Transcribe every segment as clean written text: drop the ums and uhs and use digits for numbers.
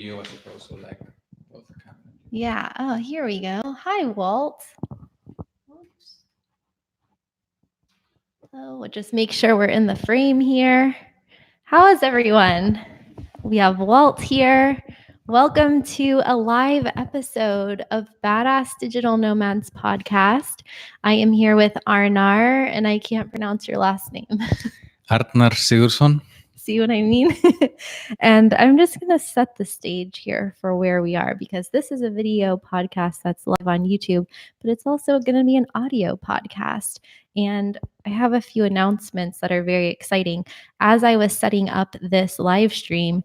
You, I suppose, so like both can. Yeah. Oh, here we go. Hi, Walt. Oops. Oh, we'll just make sure we're in the frame here. How is everyone? We have Walt here. Welcome to a live episode of Badass Digital Nomads podcast. I am here with Arnar, and I can't pronounce your last name. Arnar Sigurðsson. See what I mean? And I'm just going to set the stage here for where we are because this is a video podcast that's live on YouTube, but it's also going to be an audio podcast. And I have a few announcements that are very exciting. As I was setting up this live stream,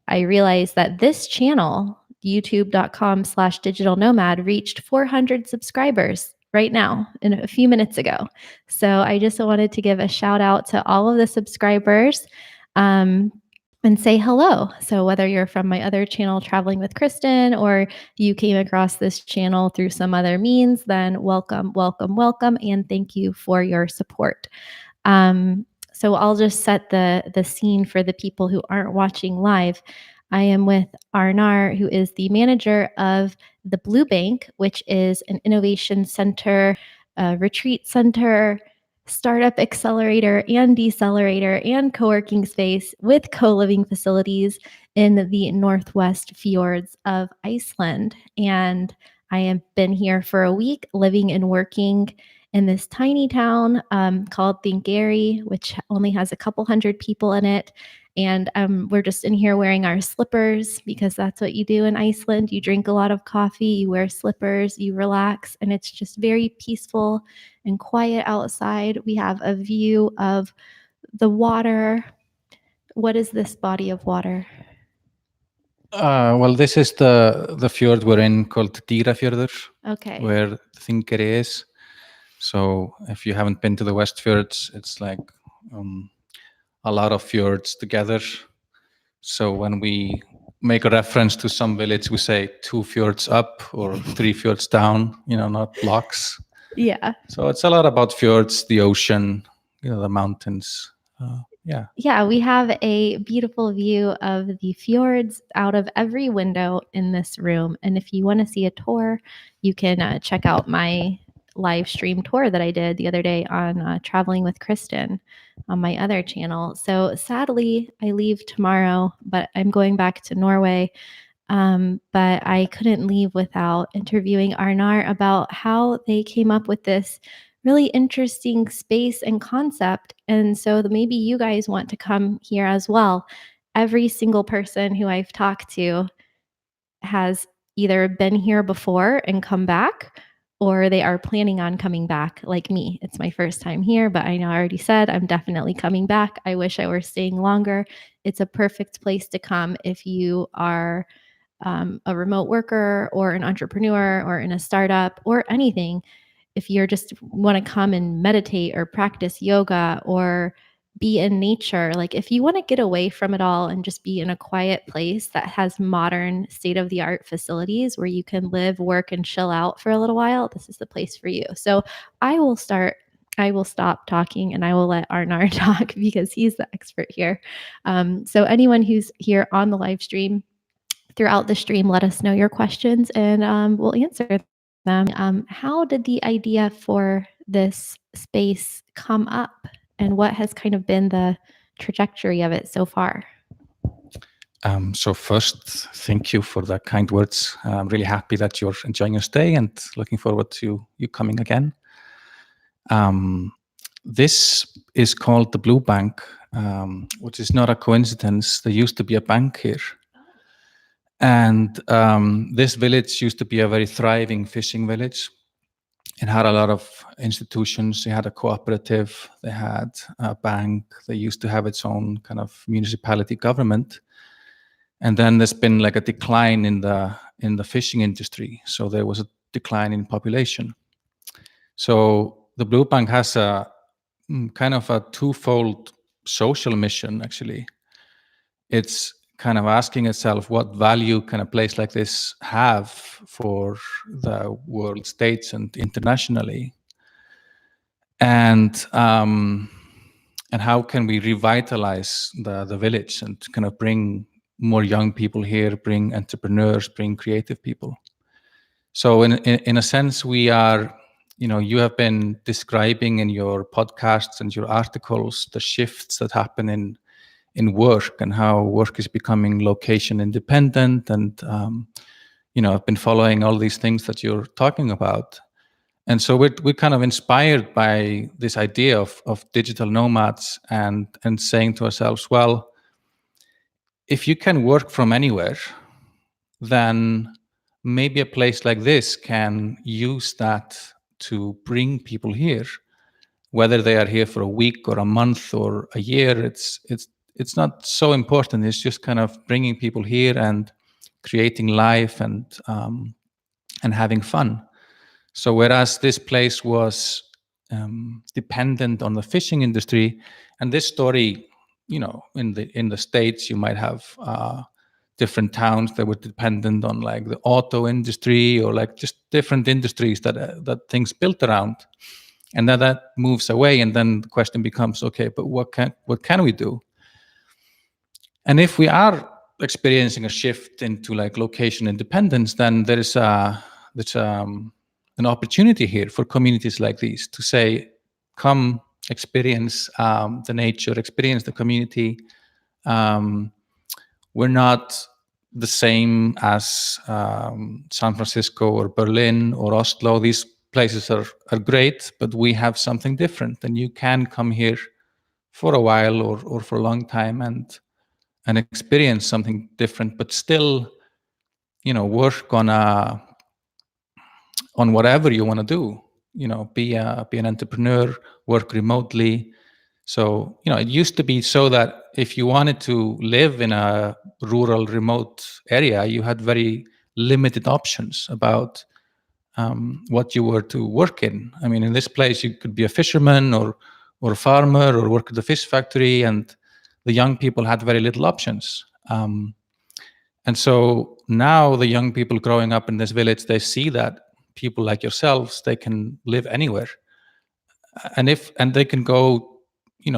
I realized that this channel, youtube.com/digital nomad, reached 400 subscribers right now in a few minutes ago. So I just wanted to give a shout out to all of the subscribers and say hello. So whether you're from my other channel, Traveling with Kristin, or you came across this channel through some other means, then welcome, welcome, welcome, and thank you for your support. So I'll just set the scene for the people who aren't watching live. I am with Arnar, who is the manager of the Blue Bank, which is an innovation center, retreat center, startup accelerator and decelerator and co-working space with co-living facilities in the Northwest Fjords of Iceland. And I have been here for a week living and working in this tiny town called Pingeyri, which only has a couple hundred people in it. And we're just in here wearing our slippers because that's what you do in Iceland. You drink a lot of coffee, you wear slippers, you relax, and it's just very peaceful and quiet outside. We have a view of the water. What is this body of water? Well, this is the fjord we're in called Dýrafjörður, Okay. where Pingeyri is. So if you haven't been to the West Fjords, it's like a lot of fjords together. So when we make a reference to some village, we say 2 fjords up or 3 fjords down, not blocks. Yeah. So it's a lot about fjords, the ocean, the mountains. Yeah, we have a beautiful view of the fjords out of every window in this room. And if you want to see a tour, you can check out my live stream tour that I did the other day on Traveling with Kristin on my other channel. So sadly, I leave tomorrow, but I'm going back to Norway. But I couldn't leave without interviewing Arnar about how they came up with this really interesting space and concept. And so maybe you guys want to come here as well. Every single person who I've talked to has either been here before and come back, or they are planning on coming back like me. It's my first time here, but I know I already said I'm definitely coming back. I wish I were staying longer. It's a perfect place to come if you are a remote worker or an entrepreneur or in a startup or anything. If you're just want to come and meditate or practice yoga or be in nature, like if you want to get away from it all and just be in a quiet place that has modern state-of-the-art facilities where you can live, work, and chill out for a little while, this is the place for you. So I will stop talking and I will let Arnar talk because he's the expert here. So anyone who's here on the live stream, throughout the stream, let us know your questions and we'll answer them. How did the idea for this space come up and what has kind of been the trajectory of it so far? So first, thank you for the kind words. I'm really happy that you're enjoying your stay and looking forward to you coming again. This is called the Blue Bank, which is not a coincidence. There used to be a bank here. And this village used to be a very thriving fishing village. It had a lot of institutions. They had a cooperative, they had a bank, they used to have its own kind of municipality government. And then there's been like a decline in the fishing industry. So there was a decline in population. So the Blue Bank has a kind of a twofold social mission, actually. It's kind of asking itself, what value can a place like this have for the world states and internationally? And how can we revitalize the village and kind of bring more young people here, bring entrepreneurs, bring creative people. So in a sense, we are, you have been describing in your podcasts and your articles the shifts that happen in work and how work is becoming location independent. And, I've been following all these things that you're talking about. And so we're kind of inspired by this idea of digital nomads and saying to ourselves, well, if you can work from anywhere, then maybe a place like this can use that to bring people here, whether they are here for a week or a month or a year. It's not so important. It's just kind of bringing people here and creating life and having fun. So whereas this place was dependent on the fishing industry, and this story, in the States, you might have different towns that were dependent on like the auto industry or like just different industries that things built around, and then that moves away, and then the question becomes, okay, but what can we do? And if we are experiencing a shift into like location independence, then there's an opportunity here for communities like these to say, come experience the nature, experience the community. We're not the same as San Francisco or Berlin or Oslo. These places are great, but we have something different, and you can come here for a while or for a long time and experience something different, but still, work on whatever you want to do. Be an entrepreneur, work remotely. So, it used to be so that if you wanted to live in a rural, remote area, you had very limited options about what you were to work in. I mean, in this place, you could be a fisherman or a farmer or work at the fish factory, and the young people had very little options. And so now the young people growing up in this village, they see that people like yourselves, they can live anywhere. And they can go,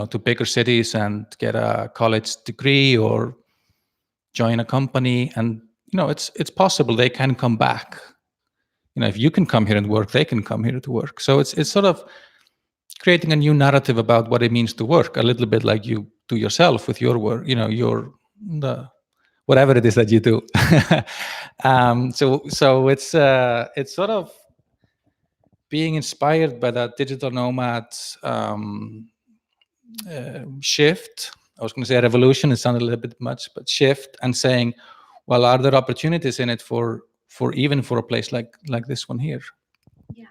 to bigger cities and get a college degree or join a company. And, it's possible they can come back. If you can come here and work, they can come here to work. So it's sort of creating a new narrative about what it means to work, a little bit like you do yourself with your work, whatever it is that you do. So it's sort of being inspired by that digital nomad shift. I was going to say revolution, it sounded a little bit much, but shift, and saying, well, are there opportunities in it for even for a place like this one here? Yeah.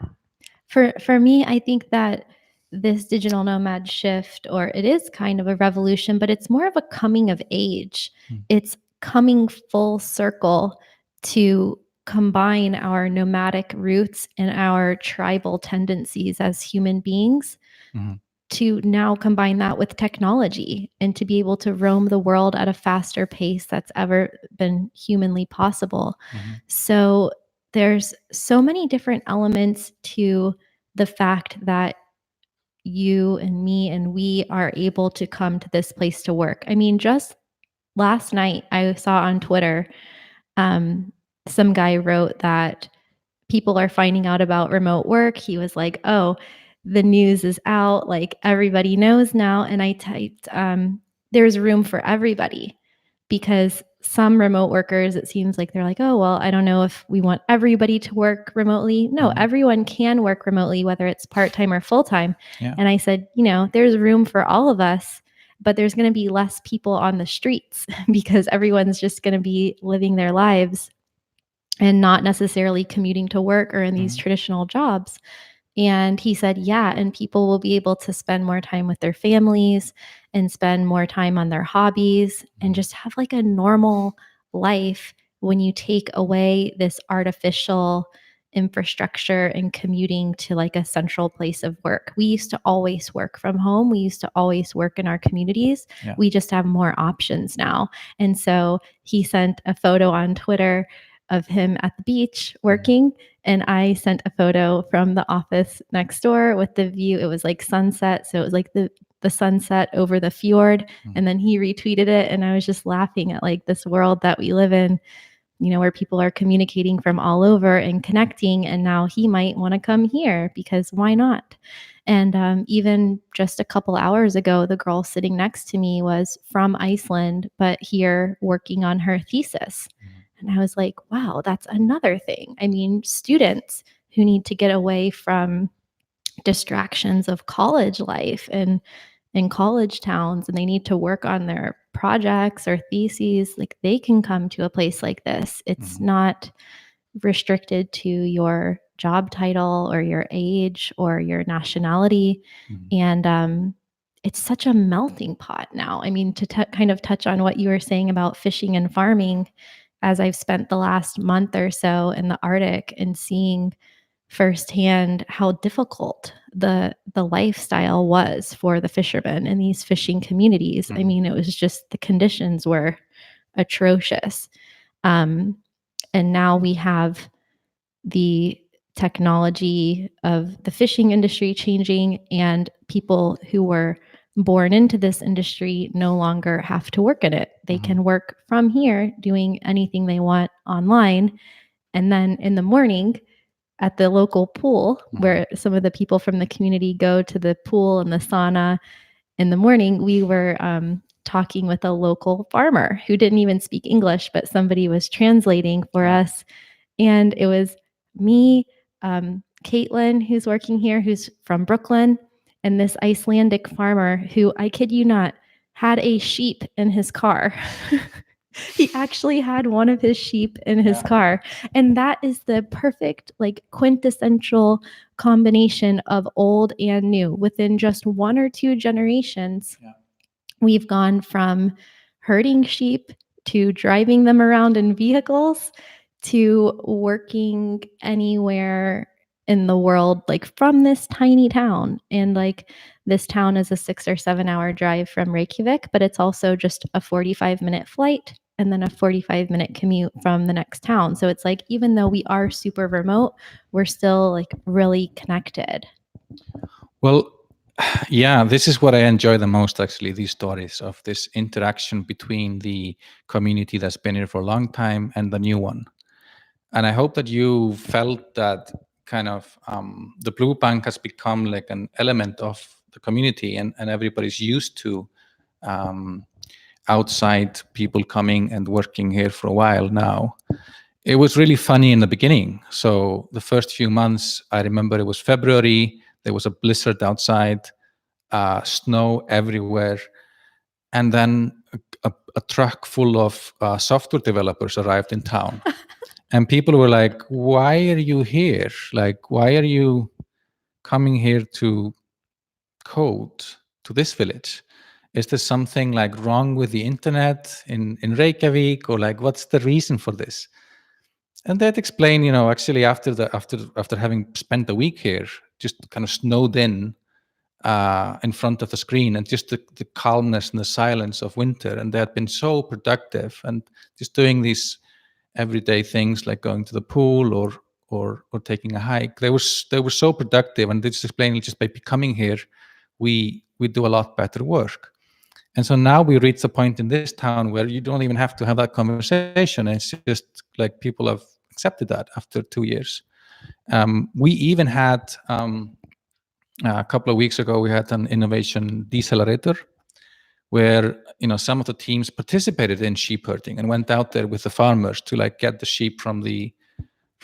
For me, I think that this digital nomad shift, or it is kind of a revolution, but it's more of a coming of age. It's coming full circle to combine our nomadic roots and our tribal tendencies as human beings, to now combine that with technology and to be able to roam the world at a faster pace that's ever been humanly possible. So there's so many different elements to the fact that you and me and we are able to come to this place to work. I mean, just last night I saw on Twitter, some guy wrote that people are finding out about remote work. He was like, oh, the news is out, like everybody knows now. And I typed, there's room for everybody, because some remote workers, it seems like they're like, oh, well, I don't know if we want everybody to work remotely. No, everyone can work remotely, whether it's part-time or full-time. Yeah. And I said, there's room for all of us, but there's going to be less people on the streets because everyone's just going to be living their lives and not necessarily commuting to work or in these traditional jobs. And he said, yeah, and people will be able to spend more time with their families and spend more time on their hobbies and just have like a normal life when you take away this artificial infrastructure and commuting to like a central place of work. We used to always work from home. We used to always work in our communities. Yeah. We just have more options now. And so he sent a photo on Twitter of him at the beach working, and I sent a photo from the office next door with the view. It was like sunset, so it was like the the sunset over the fjord. And then he retweeted it. And I was just laughing at like this world that we live in, where people are communicating from all over and connecting. And now he might want to come here because why not? And even just a couple hours ago, the girl sitting next to me was from Iceland, but here working on her thesis. And I was like, wow, that's another thing. I mean, students who need to get away from distractions of college life and in college towns, and they need to work on their projects or theses, like they can come to a place like this. It's not restricted to your job title or your age or your nationality. And it's such a melting pot now. I mean, to kind of touch on what you were saying about fishing and farming, as I've spent the last month or so in the Arctic and seeing firsthand how difficult the lifestyle was for the fishermen in these fishing communities. I mean, it was just the conditions were atrocious. And now we have the technology of the fishing industry changing, and people who were born into this industry no longer have to work in it. They can work from here doing anything they want online. And then in the morning, at the local pool, where some of the people from the community go to the pool and the sauna in the morning, we were talking with a local farmer who didn't even speak English, but somebody was translating for us. And it was me, Caitlin, who's working here, who's from Brooklyn, and this Icelandic farmer who, I kid you not, had a sheep in his car. He actually had one of his sheep in his car. And that is the perfect, like, quintessential combination of old and new. Within just 1 or 2 generations, we've gone from herding sheep to driving them around in vehicles to working anywhere in the world, like from this tiny town. And like this town is a 6 or 7 hour drive from Reykjavik, but it's also just a 45-minute flight and then a 45-minute commute from the next town. So it's like, even though we are super remote, we're still like really connected. Well, yeah, this is what I enjoy the most, actually, these stories of this interaction between the community that's been here for a long time and the new one. And I hope that you felt that kind of the Blue Bank has become like an element of the community, and everybody's used to outside people coming and working here for a while now. It was really funny in the beginning. So the first few months, I remember it was February, there was a blizzard outside, snow everywhere. And then a truck full of software developers arrived in town. And people were like, why are you here? Like, why are you coming here to code to this village? Is there something like wrong with the internet in Reykjavik, or like, what's the reason for this? And they'd explain, actually after having spent a week here, just kind of snowed in front of the screen, and just the calmness and the silence of winter, and they had been so productive and just doing these everyday things like going to the pool or taking a hike. They were so productive, and they just explained, just by coming here, we do a lot better work. And so now we reach the point in this town where you don't even have to have that conversation. It's just like people have accepted that after 2 years. We even had a couple of weeks ago, we had an innovation decelerator where some of the teams participated in sheep herding and went out there with the farmers to like get the sheep from the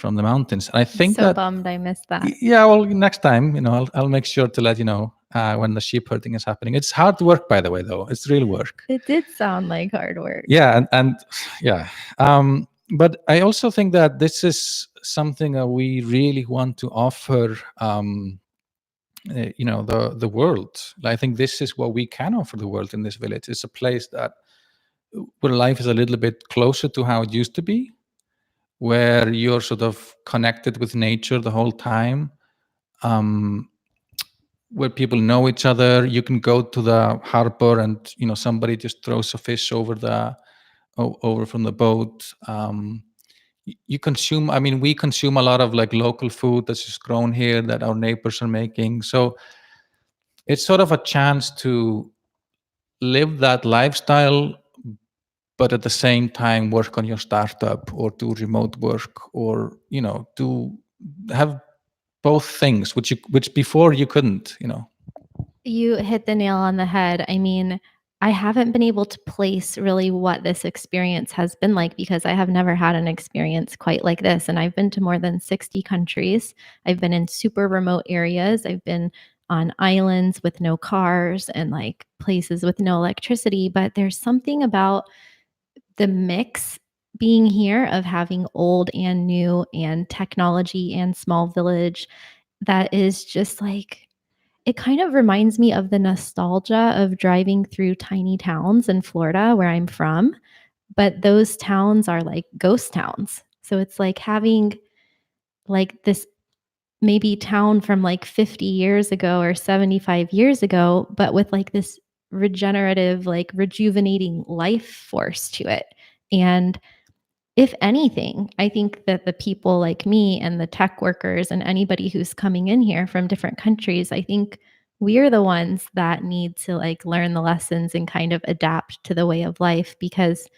mountains. And I think so bummed I missed that. Yeah, well, next time, I'll make sure to let you know when the sheep herding is happening. It's hard work, by the way, though. It's real work. It did sound like hard work. Yeah, and yeah. But I also think that this is something that we really want to offer the world. I think this is what we can offer the world in this village. It's a place where life is a little bit closer to how it used to be, where you're sort of connected with nature the whole time, where people know each other. You can go to the harbor and somebody just throws a fish over from the boat. We consume a lot of like local food that's just grown here that our neighbors are making. So it's sort of a chance to live that lifestyle, but at the same time work on your startup or do remote work, or do have both things, which before you couldn't. You hit the nail on the head. I mean, I haven't been able to place really what this experience has been like because I have never had an experience quite like this. And I've been to more than 60 countries. I've been in super remote areas. I've been on islands with no cars and like places with no electricity. But there's something about the mix being here of having old and new and technology and small village that is just like, it kind of reminds me of the nostalgia of driving through tiny towns in Florida where I'm from, but those towns are like ghost towns. So it's like having like this maybe town from like 50 years ago or 75 years ago, but with like this regenerative, like rejuvenating life force to it. And if anything, I think that the people like me and the tech workers and anybody who's coming in here from different countries, I think we're the ones that need to like learn the lessons and kind of adapt to the way of life because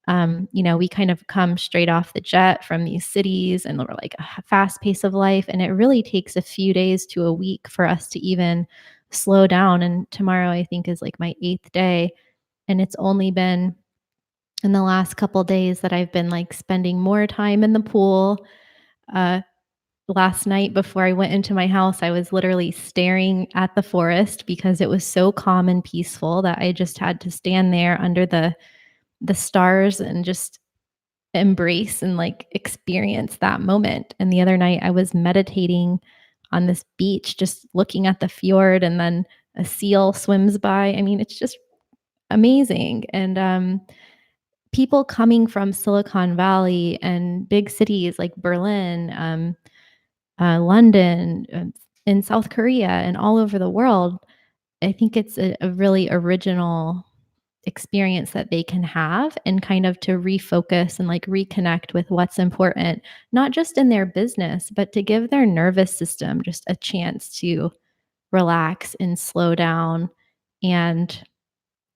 we kind of come straight off the jet from these cities and we're like a fast pace of life. And it really takes a few days to a week for us to even slow down. And tomorrow, I think, is like my 8th day. And it's only been in the last couple days that I've been like spending more time in the pool. Uh, Last night before I went into my house, I was literally staring at the forest because it was so calm and peaceful that I just had to stand there under the stars and just embrace and like experience that moment. And the other night I was meditating on this beach, just looking at the fjord, and then a seal swims by. I mean, it's just amazing. And people coming from Silicon Valley and big cities like Berlin, London, in South Korea, and all over the world, I think it's a really original experience that they can have and kind of to refocus and like reconnect with what's important, not just in their business, but to give their nervous system just a chance to relax and slow down and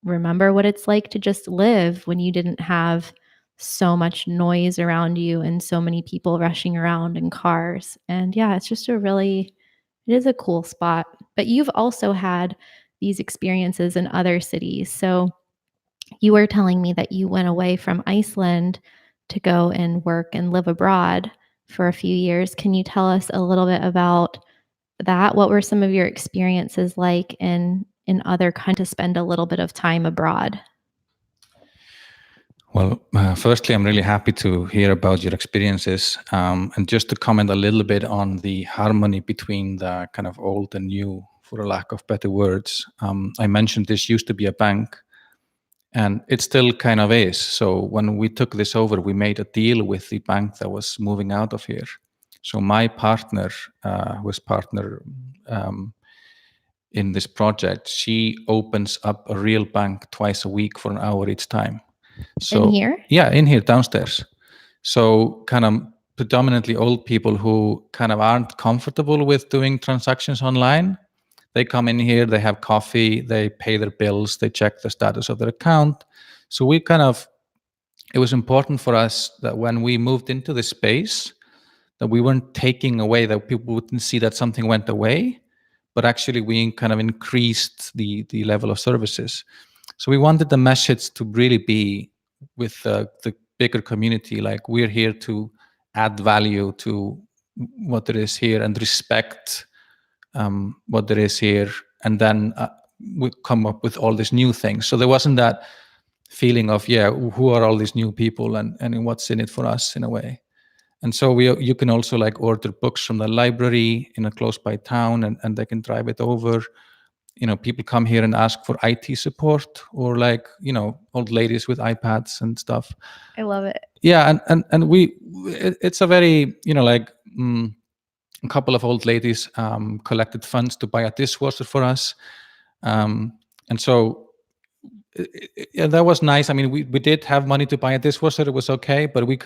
remember what it's like to just live when you didn't have so much noise around you and so many people rushing around in cars. And yeah, it's just it is a cool spot. But you've also had these experiences in other cities. So you were telling me that you went away from Iceland to go and work and live abroad for a few years. Can you tell us a little bit about that? What were some of your experiences like in other countries to spend a little bit of time abroad? Well, firstly, I'm really happy to hear about your experiences, and just to comment a little bit on the harmony between the kind of old and new, for a lack of better words. I mentioned this used to be a bank, and it still kind of is. So when we took this over, we made a deal with the bank that was moving out of here. So my partner, was partner in this project, she opens up a real bank twice a week for an hour each time. So In here? yeah, in here downstairs. So kind of predominantly old people who kind of aren't comfortable with doing transactions online. They come in here, they have coffee, they pay their bills, they check the status of their account. So it was important for us that when we moved into this space, that we weren't taking away, that people wouldn't see that something went away, but actually we kind of increased the level of services. So we wanted the message to really be with the bigger community, like we're here to add value to what there is here and respect what there is here, and then we come up with all these new things. So there wasn't that feeling of, yeah, who are all these new people and what's in it for us, in a way. And so you can also like order books from the library in a close by town, and they can drive it over. People come here and ask for IT support, or like, old ladies with iPads and stuff. I love it. Yeah, and it's a very, a couple of old ladies collected funds to buy a dishwasher for us. And so yeah, that was nice. I mean, we did have money to buy a dishwasher. It was okay, but we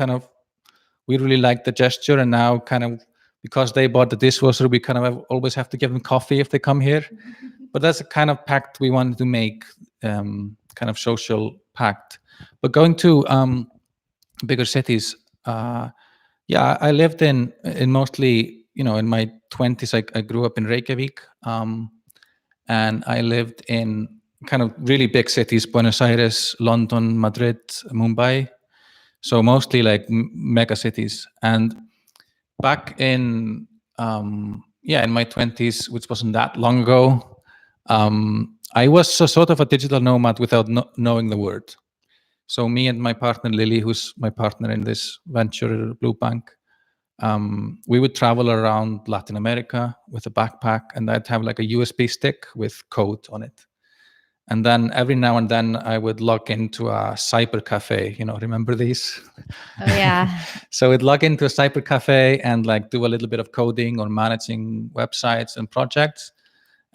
really liked the gesture, and now kind of because they bought the dishwasher, we kind of always have to give them coffee if they come here. But that's a kind of pact we wanted to make, kind of social pact. But going to bigger cities, yeah, I lived in mostly, in my 20s, I grew up in Reykjavik, and I lived in kind of really big cities, Buenos Aires, London, Madrid, Mumbai. So mostly like mega cities. And back in in my 20s, which wasn't that long ago, I was a sort of a digital nomad without knowing the word. So me and my partner Lily, who's my partner in this venture, Blue Bank, we would travel around Latin America with a backpack, and I'd have like a USB stick with code on it. And then every now and then I would log into a cyber cafe, remember these? Oh, yeah. So I'd log into a cyber cafe and like do a little bit of coding or managing websites and projects,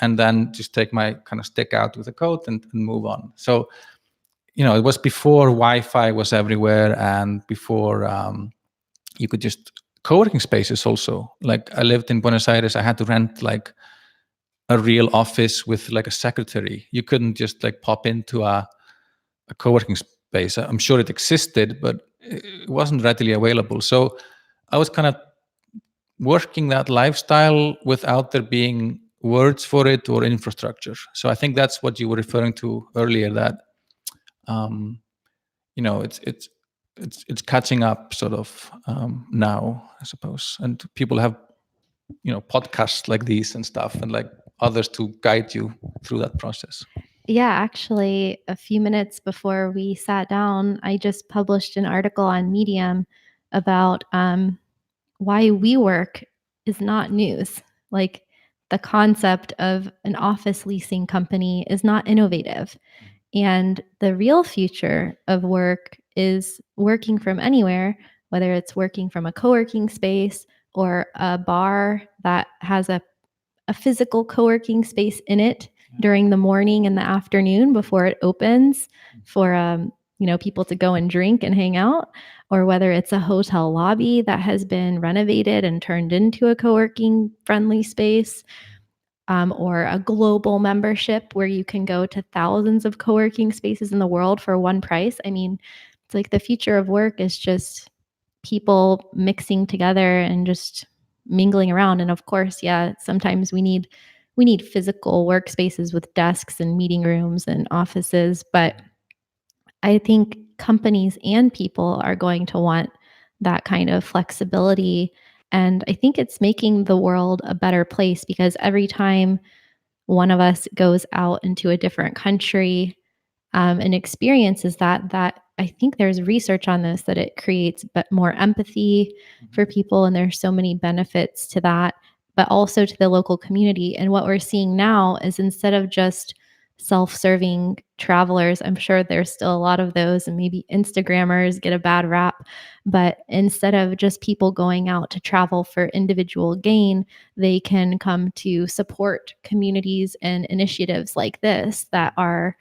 and then just take my kind of stick out with the code and move on. So, it was before Wi-Fi was everywhere, and before you could just co-working spaces also. Like I lived in Buenos Aires, I had to rent like a real office with like a secretary. You couldn't just like pop into a co-working space. I'm sure it existed, but it wasn't readily available. So I was kind of working that lifestyle without there being words for it or infrastructure. So I think that's what you were referring to earlier, that it's catching up sort of now, I suppose. And people have podcasts like these and stuff, and like others to guide you through that process. Yeah, actually, a few minutes before we sat down, I just published an article on Medium about why WeWork is not news. Like the concept of an office leasing company is not innovative. And the real future of work is working from anywhere, whether it's working from a co-working space or a bar that has a physical co-working space in it during the morning and the afternoon before it opens for people to go and drink and hang out, or whether it's a hotel lobby that has been renovated and turned into a co-working friendly space, or a global membership where you can go to thousands of co-working spaces in the world for one price. I mean, it's like the future of work is just people mixing together and just mingling around. And of course, yeah, sometimes we need physical workspaces with desks and meeting rooms and offices, but I think companies and people are going to want that kind of flexibility. And I think it's making the world a better place, because every time one of us goes out into a different country and experiences that I think there's research on this, that it creates more empathy for people. And there's so many benefits to that, but also to the local community. And what we're seeing now is, instead of just self-serving travelers, I'm sure there's still a lot of those, and maybe Instagrammers get a bad rap, but instead of just people going out to travel for individual gain, they can come to support communities and initiatives like this that are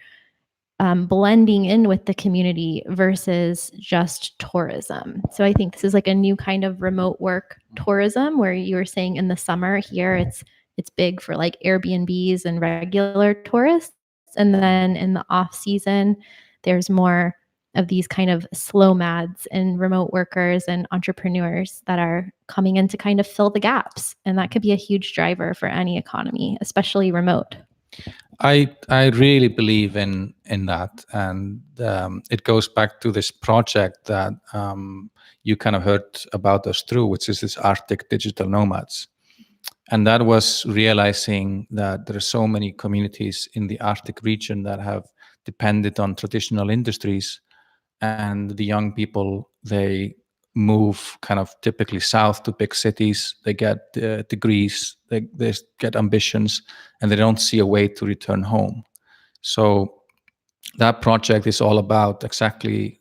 blending in with the community versus just tourism. So I think this is like a new kind of remote work tourism, where you were saying in the summer here, it's big for like Airbnbs and regular tourists. And then in the off season, there's more of these kind of slow mads and remote workers and entrepreneurs that are coming in to kind of fill the gaps. And that could be a huge driver for any economy, especially remote. I really believe in that, and it goes back to this project that you kind of heard about us through, which is this Arctic Digital Nomads. And that was realizing that there are so many communities in the Arctic region that have depended on traditional industries, and the young people, they move kind of typically south to big cities. They get degrees, they get ambitions, and they don't see a way to return home. So that project is all about exactly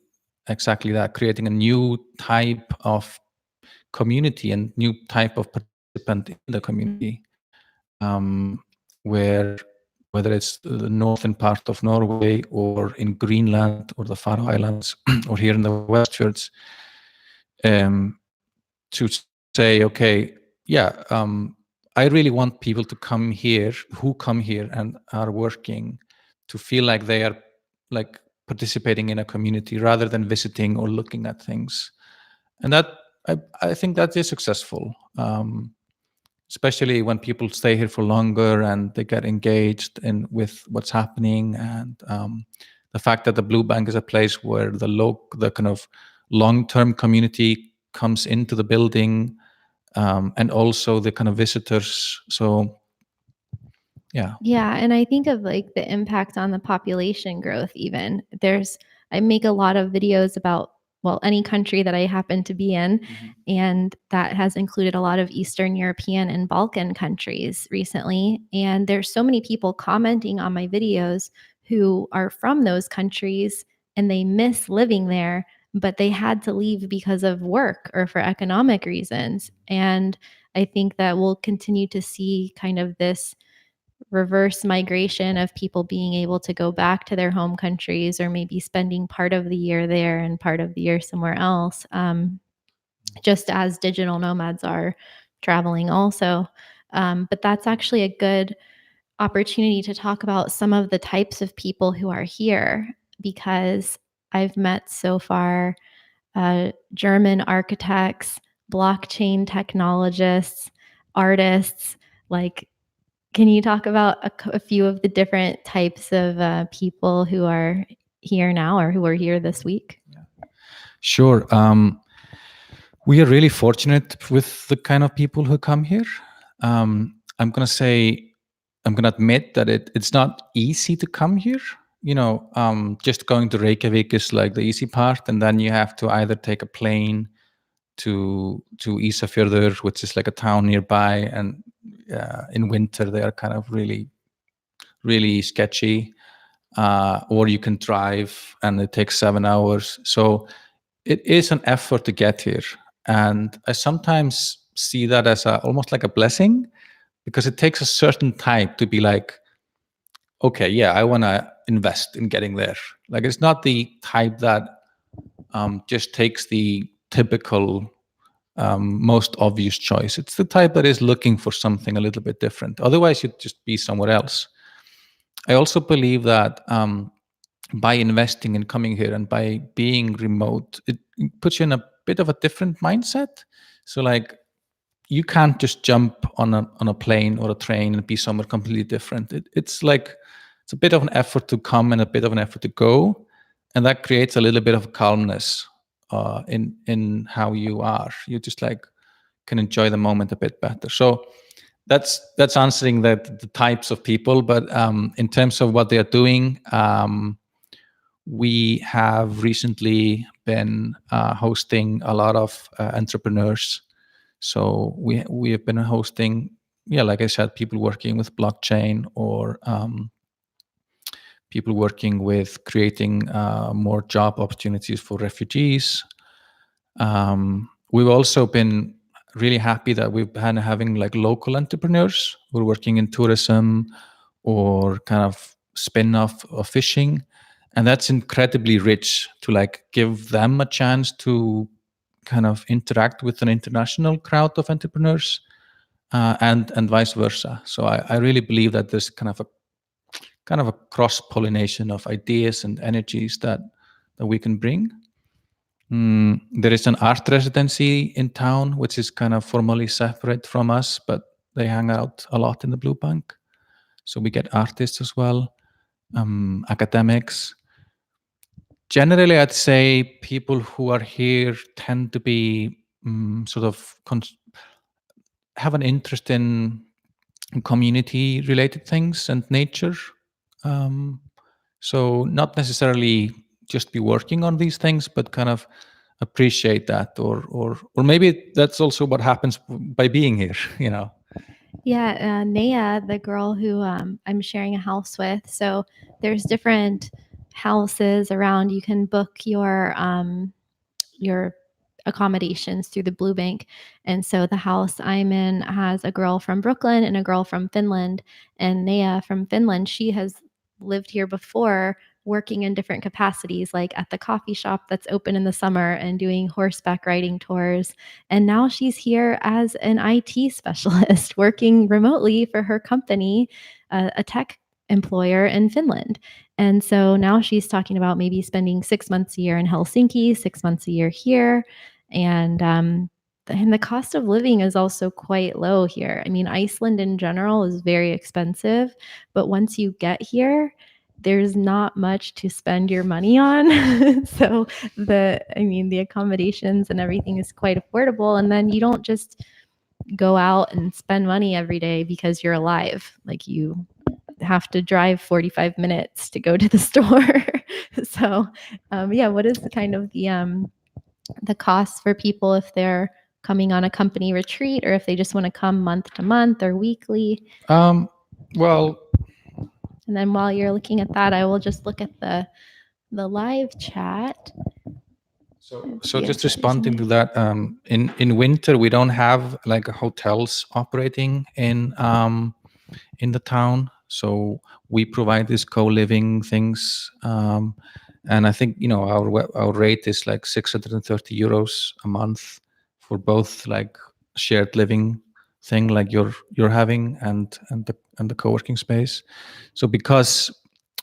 that, creating a new type of community and new type of participant in the community, where, whether it's the northern part of Norway or in Greenland or the Faroe Islands or here in the West Fjords, to say, okay, yeah, I really want people to come here, who come here and are working, to feel like they are like participating in a community rather than visiting or looking at things. And that I think that is successful, especially when people stay here for longer and they get engaged in with what's happening. And the fact that the Blue Bank is a place where the kind of long-term community comes into the building, and also the kind of visitors. So yeah. Yeah, and I think of like the impact on the population growth even. I make a lot of videos about, well, any country that I happen to be in, and that has included a lot of Eastern European and Balkan countries recently. And there's so many people commenting on my videos who are from those countries and they miss living there, but they had to leave because of work or for economic reasons. And I think that we'll continue to see kind of this reverse migration of people being able to go back to their home countries or maybe spending part of the year there and part of the year somewhere else, just as digital nomads are traveling also. But that's actually a good opportunity to talk about some of the types of people who are here, because I've met so far German architects, blockchain technologists, artists. Like, can you talk about a few of the different types of people who are here now or who are here this week? Sure. We are really fortunate with the kind of people who come here. I'm going to admit that it's not easy to come here. Just going to Reykjavik is like the easy part, and then you have to either take a plane to Ísafjörður, which is like a town nearby, and in winter they are kind of really, really sketchy. Or you can drive, and it takes 7 hours. So it is an effort to get here, and I sometimes see that as almost like a blessing, because it takes a certain type to be like, okay, yeah, I want to invest in getting there. Like, it's not the type that just takes the typical most obvious choice. It's the type that is looking for something a little bit different. Otherwise, you'd just be somewhere else. I also believe that by investing in coming here and by being remote, it puts you in a bit of a different mindset. So, like, you can't just jump on a plane or a train and be somewhere completely different. It's a bit of an effort to come and a bit of an effort to go, and that creates a little bit of calmness in how you are. You just like can enjoy the moment a bit better. So that's answering the types of people. But in terms of what they are doing, we have recently been hosting a lot of entrepreneurs. So we have been hosting, like I said, people working with blockchain, or people working with creating more job opportunities for refugees. We've also been really happy that we've been having like local entrepreneurs who are working in tourism or kind of spin-off of fishing. And that's incredibly rich to like give them a chance to kind of interact with an international crowd of entrepreneurs, and vice versa. So I really believe that there's kind of a cross-pollination of ideas and energies that we can bring. There is an art residency in town, which is kind of formally separate from us, but they hang out a lot in the Blue Bank. So we get artists as well, academics. Generally, I'd say people who are here tend to be sort of have an interest in community-related things and nature. So not necessarily just be working on these things, but kind of appreciate that, or maybe that's also what happens by being here. Yeah, Naya, the girl who I'm sharing a house with. So there's different houses around. You can book your accommodations through the Blue Bank. And so the house I'm in has a girl from Brooklyn and a girl from Finland. And Naya from Finland, she has lived here before working in different capacities, like at the coffee shop that's open in the summer and doing horseback riding tours. And now she's here as an IT specialist working remotely for her company, a tech employer in Finland. And so now she's talking about maybe spending 6 months a year in Helsinki, 6 months a year here. And the cost of living is also quite low here. I mean, Iceland in general is very expensive, but once you get here, there's not much to spend your money on. So the accommodations and everything is quite affordable. And then you don't just go out and spend money every day because you're alive. Like you have to drive 45 minutes to go to the store. So what is the kind of the cost for people if they're coming on a company retreat or if they just want to come month to month or weekly? Well, and then while you're looking at that, I will just look at the live chat. So just responding to that, in winter we don't have like hotels operating in the town, so we provide these co-living things, and I think our rate is like 630 euros a month for both like shared living thing like you're having and the co-working space. So because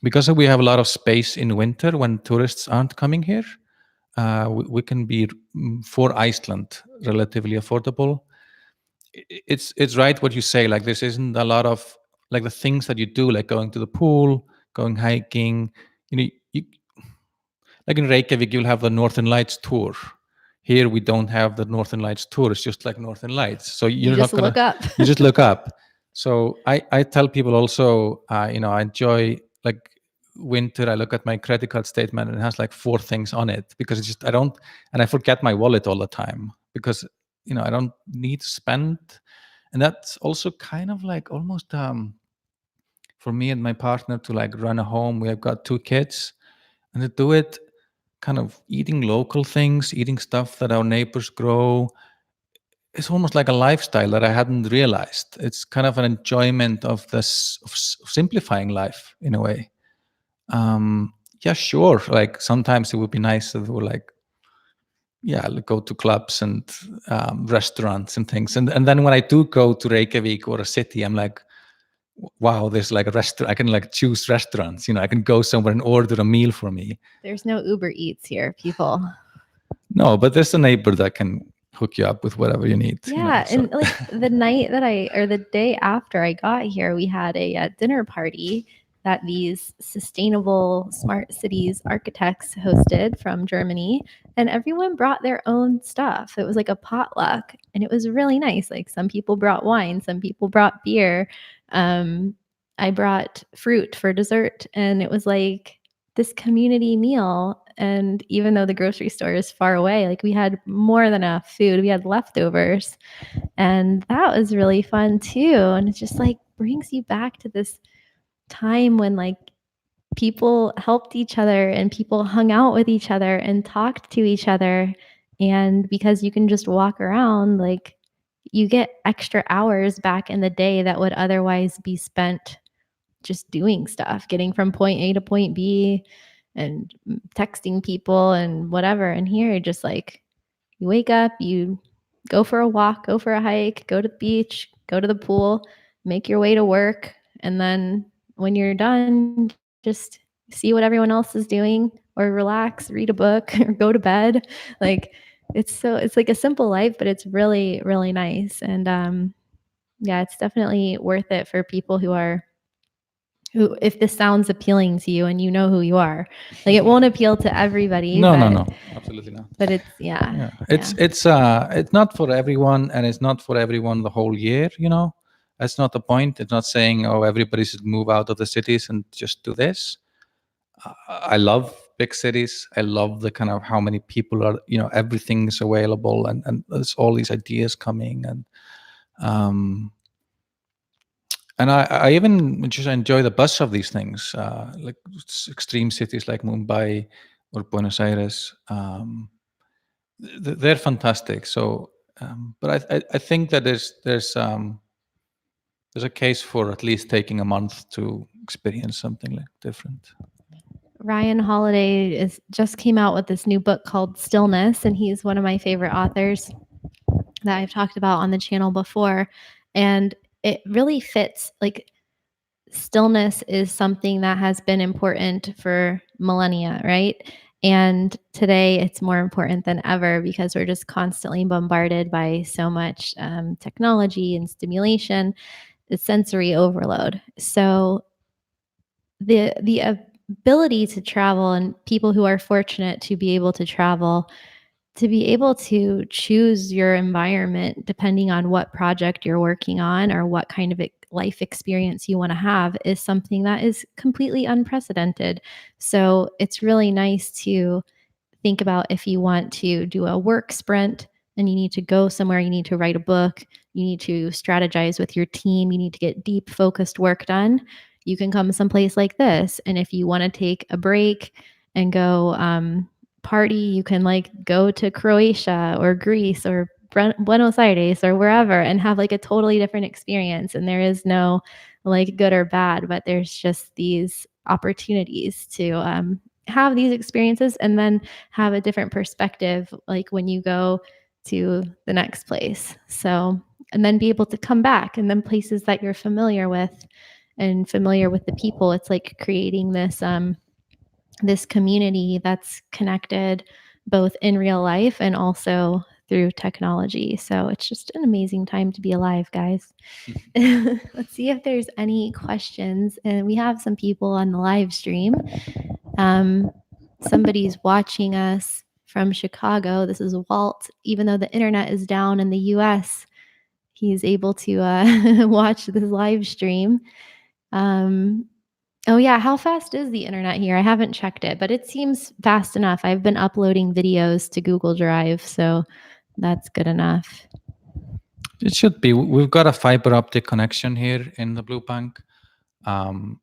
we have a lot of space in winter when tourists aren't coming here, we can be for Iceland relatively affordable. It's right what you say, like this isn't a lot of like the things that you do, like going to the pool, going hiking, you, like in Reykjavik you'll have the Northern Lights tour. Here we don't have the Northern Lights tour. It's just like Northern Lights, so you're just not gonna look up. you just look up. So I tell people also, I enjoy like winter. I look at my credit card statement and it has like 4 things on it because it's just I forget my wallet all the time because I don't need to spend. And that's also kind of like almost for me and my partner to like run a home. We have got 2 kids, and to do it kind of eating local things, eating stuff that our neighbors grow. It's almost like a lifestyle that I hadn't realized. It's kind of an enjoyment of this, of simplifying life in a way. Yeah, sure. Like sometimes it would be nice if we were like, yeah, go to clubs and restaurants and things. And then when I do go to Reykjavik or a city, I'm like, wow, there's like a restaurant. I can like choose restaurants. I can go somewhere and order a meal for me. There's no Uber Eats here, people. No, but there's a neighbor that can hook you up with whatever you need. Yeah, and like the night or the day after I got here, we had a dinner party that these sustainable smart cities architects hosted from Germany, and everyone brought their own stuff. It was like a potluck, and it was really nice. Like some people brought wine, some people brought beer. I brought fruit for dessert, and it was like this community meal. And even though the grocery store is far away, like we had more than enough food, we had leftovers, and that was really fun too. And it just like brings you back to this time when like people helped each other and people hung out with each other and talked to each other. And because you can just walk around, like you get extra hours back in the day that would otherwise be spent just doing stuff, getting from point A to point B and texting people and whatever. And here, just like you wake up, you go for a walk, go for a hike, go to the beach, go to the pool, make your way to work. And then when you're done, just see what everyone else is doing or relax, read a book or go to bed. Like it's like a simple life, but it's really, really nice. And it's definitely worth it for people who, if this sounds appealing to you and you know who you are. Like it won't appeal to everybody. No, absolutely not. But it's it's not for everyone, and it's not for everyone the whole year. That's not the point. It's not saying, oh, everybody should move out of the cities and just do this. I love big cities. I love the kind of how many people are, everything is available, and there's all these ideas coming, and I even just enjoy the buzz of these things, like extreme cities like Mumbai or Buenos Aires. They're fantastic. So, but I think that there's a case for at least taking a month to experience something like different. Ryan Holiday just came out with this new book called Stillness, and he's one of my favorite authors that I've talked about on the channel before. And it really fits, like, stillness is something that has been important for millennia, right? And today it's more important than ever because we're just constantly bombarded by so much technology and stimulation, the sensory overload. So the ability to travel, and people who are fortunate to be able to travel, to be able to choose your environment depending on what project you're working on or what kind of life experience you want to have, is something that is completely unprecedented. So it's really nice to think about, if you want to do a work sprint and you need to go somewhere, you need to write a book, you need to strategize with your team, you need to get deep focused work done, you can come someplace like this. And if you want to take a break and go party, you can like go to Croatia or Greece or Buenos Aires or wherever and have like a totally different experience. And there is no like good or bad, but there's just these opportunities to have these experiences and then have a different perspective, like when you go to the next place. So, and then be able to come back, and then places that you're familiar with and familiar with the people. It's like creating this community that's connected both in real life and also through technology. So it's just an amazing time to be alive, guys. Let's see if there's any questions. And we have some people on the live stream. Somebody's watching us from Chicago. This is Walt. Even though the internet is down in the US, he's able to watch this live stream. Oh yeah, how fast is the internet here? I haven't checked it, but it seems fast enough. I've been uploading videos to Google Drive, so that's good enough. It should be. We've got a fiber optic connection here in the Blue Bank.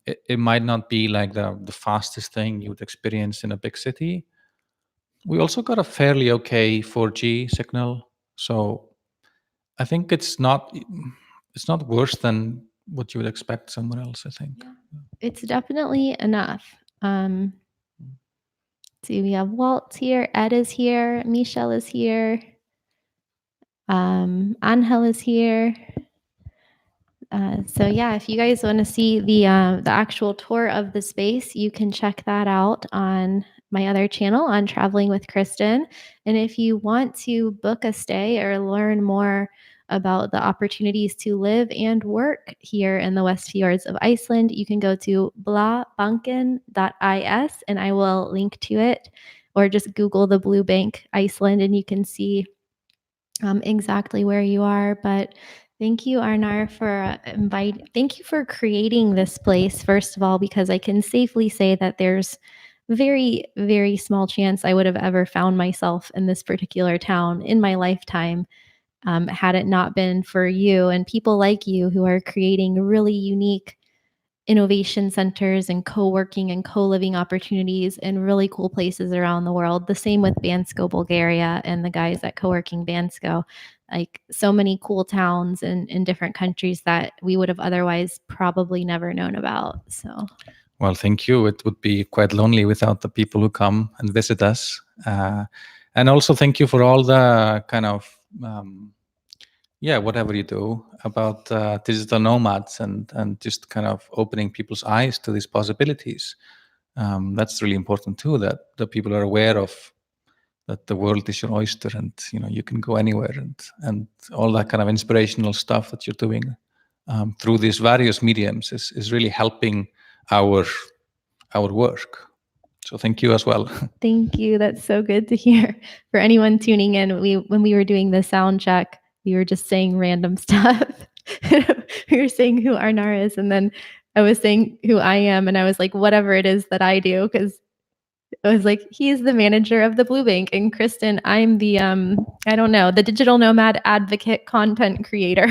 It might not be like the fastest thing you would experience in a big city. We also got a fairly okay 4G signal, so I think it's not worse than what you would expect somewhere else, I think. Yeah. It's definitely enough. See, we have Walt here, Ed is here, Michelle is here, Angel is here. So yeah, if you guys want to see the actual tour of the space, you can check that out on my other channel on Traveling with Kristin. And if you want to book a stay or learn more about the opportunities to live and work here in the West Fjords of Iceland, you can go to blabanken.is and I will link to it, or just Google the Blue Bank Iceland and you can see exactly where you are. But thank you, Arnar, for thank you for creating this place, first of all, because I can safely say that there's very, very small chance I would have ever found myself in this particular town in my lifetime, had it not been for you and people like you who are creating really unique innovation centers and co-working and co-living opportunities in really cool places around the world. The same with Bansko, Bulgaria, and the guys at Coworking Bansko. Like, so many cool towns in different countries that we would have otherwise probably never known about. So, well, thank you. It would be quite lonely without the people who come and visit us. And also thank you for all the kind of whatever you do about digital nomads and just kind of opening people's eyes to these possibilities. That's really important too, that the people are aware of that the world is your oyster, and you can go anywhere, and all that kind of inspirational stuff that you're doing through these various mediums is really helping our work. So thank you as well. Thank you. That's so good to hear. For anyone tuning in, when we were doing the sound check, we were just saying random stuff. We were saying who Arnar is, and then I was saying who I am, and I was like, whatever it is that I do, because I was like, he's the manager of the Blue Bank, and Kristin, I'm the I don't know, the digital nomad advocate, content creator,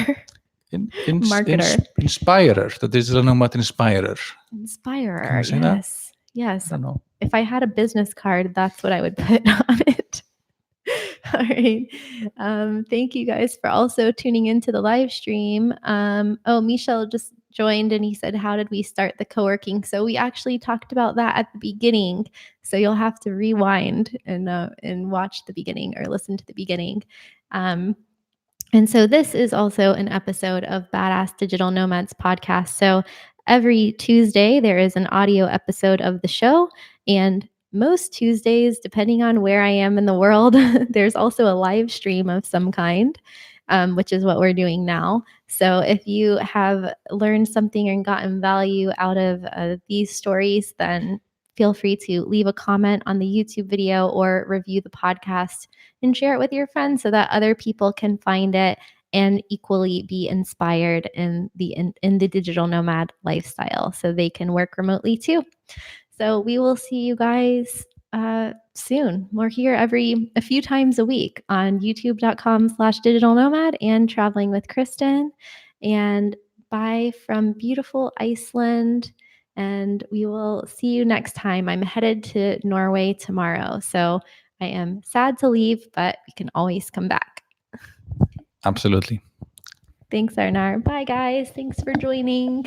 marketer, inspirer, the digital nomad inspirer. Inspirer, Can you say yes. that? Yes. I don't know. If I had a business card, that's what I would put on it. All right. Thank you guys for also tuning into the live stream. Oh, Michelle just joined and he said, how did we start the co-working? So we actually talked about that at the beginning. So you'll have to rewind and watch the beginning or listen to the beginning. And so this is also an episode of Badass Digital Nomads podcast. So every Tuesday, there is an audio episode of the show. And most Tuesdays, depending on where I am in the world, there's also a live stream of some kind, which is what we're doing now. So if you have learned something and gotten value out of these stories, then feel free to leave a comment on the YouTube video or review the podcast and share it with your friends so that other people can find it and equally be inspired in the digital nomad lifestyle so they can work remotely too. So we will see you guys soon. We're here a few times a week on youtube.com/digital nomad and Traveling with Kristin. And bye from beautiful Iceland. And we will see you next time. I'm headed to Norway tomorrow. So I am sad to leave, but we can always come back. Absolutely. Thanks, Arnar. Bye, guys. Thanks for joining.